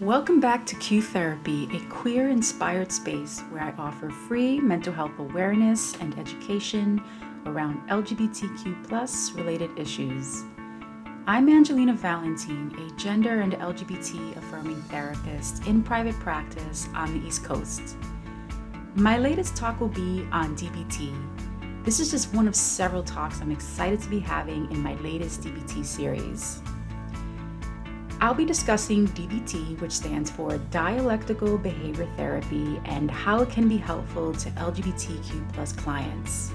Welcome back to Q Therapy, a queer-inspired space where I offer free mental health awareness and education around LGBTQ+ related issues. I'm Angelina Valentine, a gender and LGBT affirming therapist in private practice on the East Coast. My latest talk will be on DBT. This is just one of several talks I'm excited to be having in my latest DBT series. I'll be discussing DBT, which stands for Dialectical Behavior Therapy, and how it can be helpful to LGBTQ+ clients.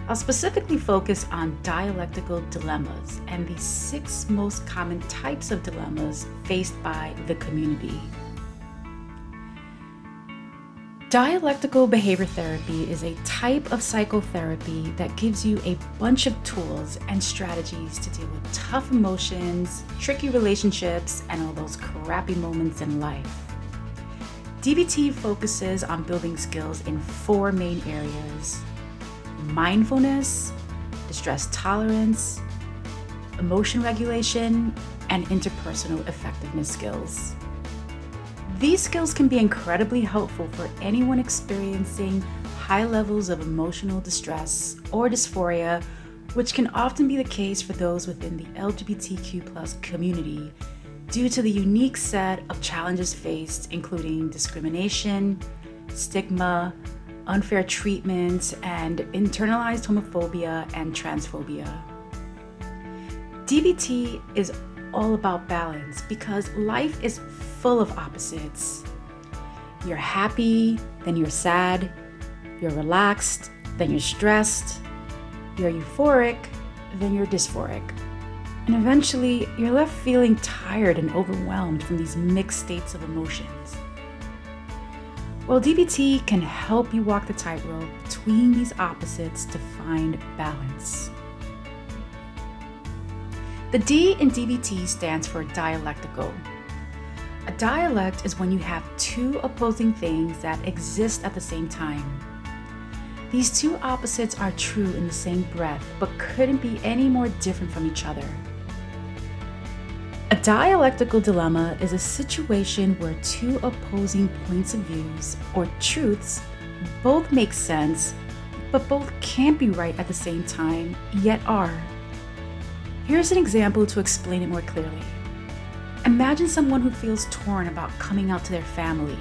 I'll specifically focus on dialectical dilemmas and the 6 most common types of dilemmas faced by the community. Dialectical behavior therapy is a type of psychotherapy that gives you a bunch of tools and strategies to deal with tough emotions, tricky relationships, and all those crappy moments in life. DBT focuses on building skills in 4 main areas: mindfulness, distress tolerance, emotion regulation, and interpersonal effectiveness skills. These skills can be incredibly helpful for anyone experiencing high levels of emotional distress or dysphoria, which can often be the case for those within the LGBTQ+ community due to the unique set of challenges faced, including discrimination, stigma, unfair treatment, and internalized homophobia and transphobia. DBT is all about balance because life is full of opposites. You're happy, then you're sad. You're relaxed, then you're stressed. You're euphoric, then you're dysphoric. And eventually, you're left feeling tired and overwhelmed from these mixed states of emotions. Well, DBT can help you walk the tightrope between these opposites to find balance. The D in DBT stands for dialectical. A dialect is when you have 2 opposing things that exist at the same time. These 2 opposites are true in the same breath, but couldn't be any more different from each other. A dialectical dilemma is a situation where 2 opposing points of views, or truths, both make sense, but both can't be right at the same time, yet are. Here's an example to explain it more clearly. Imagine someone who feels torn about coming out to their family.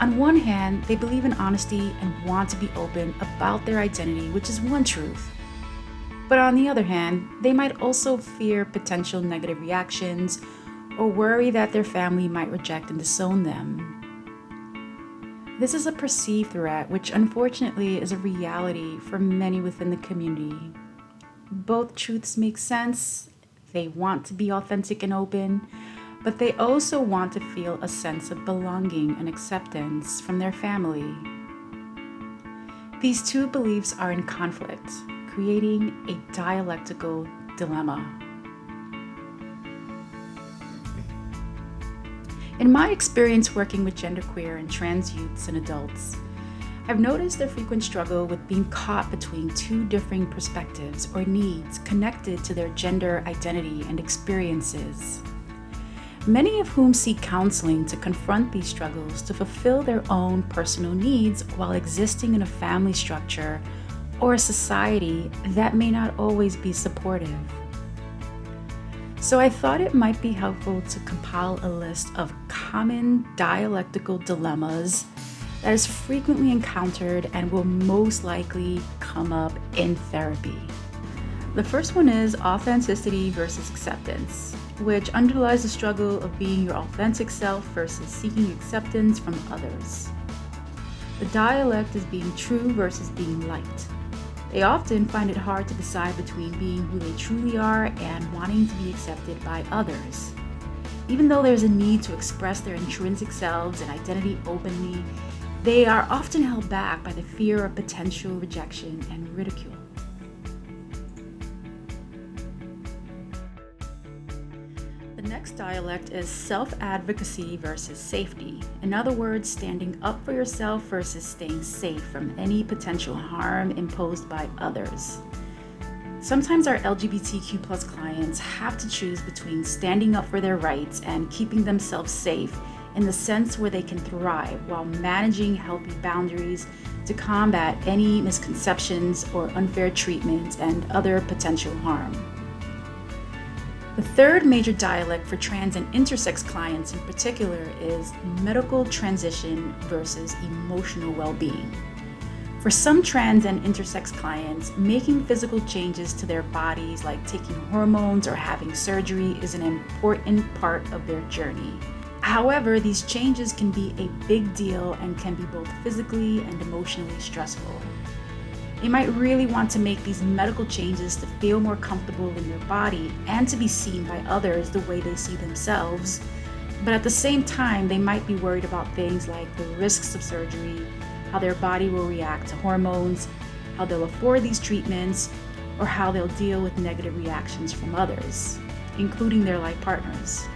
On one hand, they believe in honesty and want to be open about their identity, which is one truth. But on the other hand, they might also fear potential negative reactions or worry that their family might reject and disown them. This is a perceived threat, which unfortunately is a reality for many within the community. Both truths make sense. They want to be authentic and open, but they also want to feel a sense of belonging and acceptance from their family. These 2 beliefs are in conflict, creating a dialectical dilemma. In my experience working with genderqueer and trans youths and adults, I've noticed their frequent struggle with being caught between 2 differing perspectives or needs connected to their gender identity and experiences. Many of whom seek counseling to confront these struggles to fulfill their own personal needs while existing in a family structure or a society that may not always be supportive. So I thought it might be helpful to compile a list of common dialectical dilemmas that is frequently encountered and will most likely come up in therapy. The first one is authenticity versus acceptance, which underlies the struggle of being your authentic self versus seeking acceptance from others. The dialect is being true versus being liked. They often find it hard to decide between being who they truly are and wanting to be accepted by others. Even though there's a need to express their intrinsic selves and identity openly, they are often held back by the fear of potential rejection and ridicule. The next dialect is self-advocacy versus safety. In other words, standing up for yourself versus staying safe from any potential harm imposed by others. Sometimes our LGBTQ plus clients have to choose between standing up for their rights and keeping themselves safe in the sense where they can thrive while managing healthy boundaries to combat any misconceptions or unfair treatment and other potential harm. The third major dialect for trans and intersex clients in particular is medical transition versus emotional well-being. For some trans and intersex clients, making physical changes to their bodies like taking hormones or having surgery is an important part of their journey. However, these changes can be a big deal and can be both physically and emotionally stressful. They might really want to make these medical changes to feel more comfortable in their body and to be seen by others the way they see themselves. But at the same time, they might be worried about things like the risks of surgery, how their body will react to hormones, how they'll afford these treatments, or how they'll deal with negative reactions from others, including their life partners.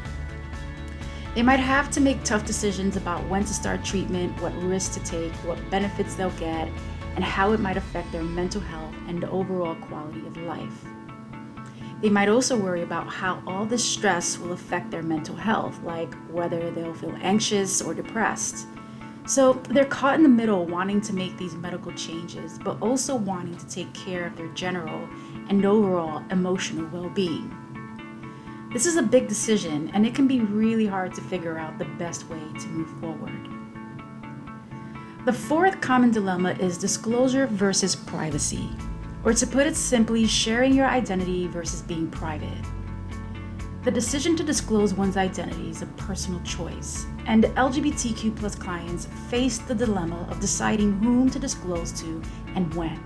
They might have to make tough decisions about when to start treatment, what risks to take, what benefits they'll get, and how it might affect their mental health and overall quality of life. They might also worry about how all this stress will affect their mental health, like whether they'll feel anxious or depressed. So they're caught in the middle, wanting to make these medical changes, but also wanting to take care of their general and overall emotional well-being. This is a big decision, and it can be really hard to figure out the best way to move forward. The fourth common dilemma is disclosure versus privacy, or to put it simply, sharing your identity versus being private. The decision to disclose one's identity is a personal choice, and LGBTQ plus clients face the dilemma of deciding whom to disclose to and when.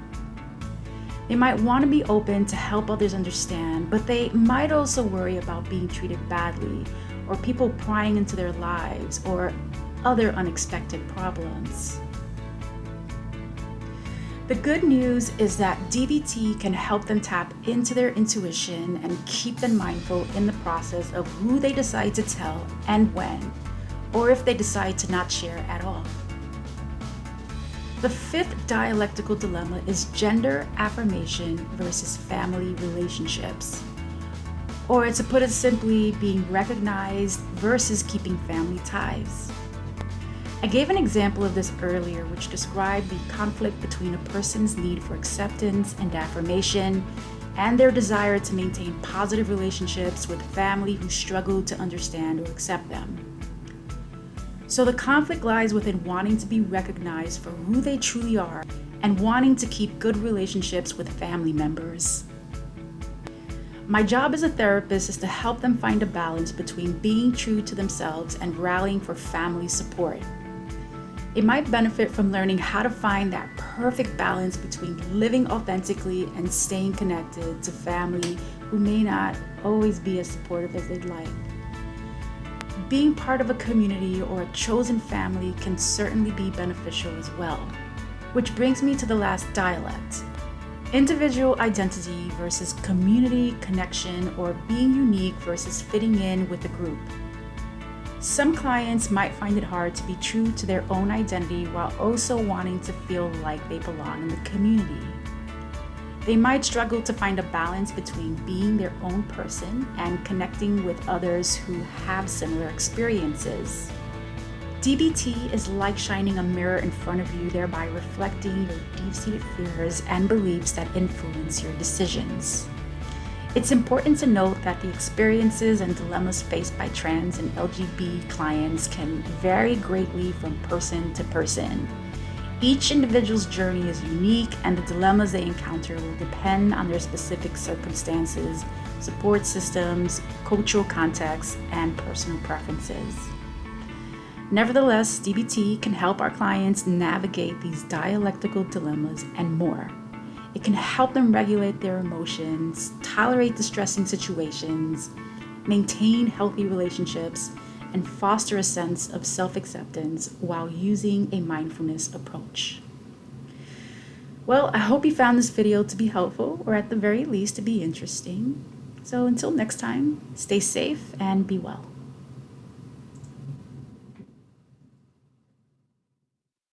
They might want to be open to help others understand, but they might also worry about being treated badly, or people prying into their lives, or other unexpected problems. The good news is that DBT can help them tap into their intuition and keep them mindful in the process of who they decide to tell and when, or if they decide to not share at all. The fifth dialectical dilemma is gender affirmation versus family relationships, or to put it simply, being recognized versus keeping family ties. I gave an example of this earlier, which described the conflict between a person's need for acceptance and affirmation and their desire to maintain positive relationships with family who struggle to understand or accept them. So the conflict lies within wanting to be recognized for who they truly are and wanting to keep good relationships with family members. My job as a therapist is to help them find a balance between being true to themselves and rallying for family support. They might benefit from learning how to find that perfect balance between living authentically and staying connected to family who may not always be as supportive as they'd like. Being part of a community or a chosen family can certainly be beneficial as well. Which brings me to the last dialect: individual identity versus community connection, or being unique versus fitting in with a group. Some clients might find it hard to be true to their own identity while also wanting to feel like they belong in the community. They might struggle to find a balance between being their own person and connecting with others who have similar experiences. DBT is like shining a mirror in front of you, thereby reflecting your deep-seated fears and beliefs that influence your decisions. It's important to note that the experiences and dilemmas faced by trans and LGBT clients can vary greatly from person to person. Each individual's journey is unique, and the dilemmas they encounter will depend on their specific circumstances, support systems, cultural context, and personal preferences. Nevertheless, DBT can help our clients navigate these dialectical dilemmas and more. It can help them regulate their emotions, tolerate distressing situations, maintain healthy relationships, and foster a sense of self-acceptance while using a mindfulness approach. Well, I hope you found this video to be helpful, or at the very least to be interesting. So until next time, stay safe and be well.